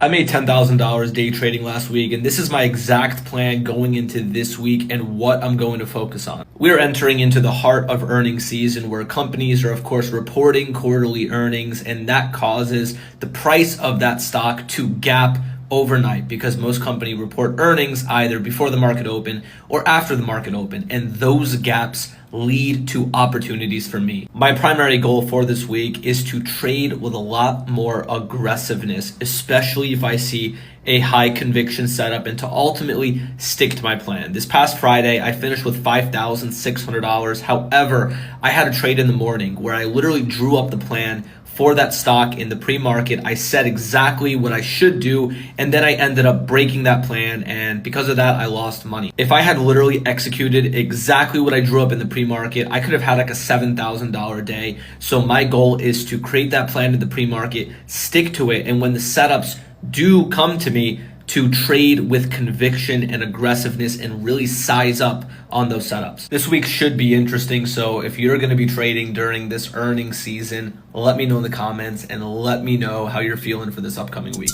I made $10,000 day trading last week, and this is my exact plan going into this week and what I'm going to focus on. We're entering into the heart of earnings season where companies are, of course, reporting quarterly earnings, and that causes the price of that stock to gap overnight because most companies report earnings either before the market open or after the market open, and those gaps lead to opportunities for me. My primary goal for this week is to trade with a lot more aggressiveness, especially if I see a high conviction setup, and to ultimately stick to my plan. This past Friday, I finished with $5,600. However, I had a trade in the morning where I literally drew up the plan for that stock in the pre-market. I said exactly what I should do, and then I ended up breaking that plan, and because of that, I lost money. If I had literally executed exactly what I drew up in the pre-market, I could have had like a $7,000 day. So my goal is to create that plan in the pre-market, stick to it, and when the setups do come to me, to trade with conviction and aggressiveness and really size up on those setups. This week should be interesting, so if you're going to be trading during this earnings season, let me know in the comments and let me know how you're feeling for this upcoming week.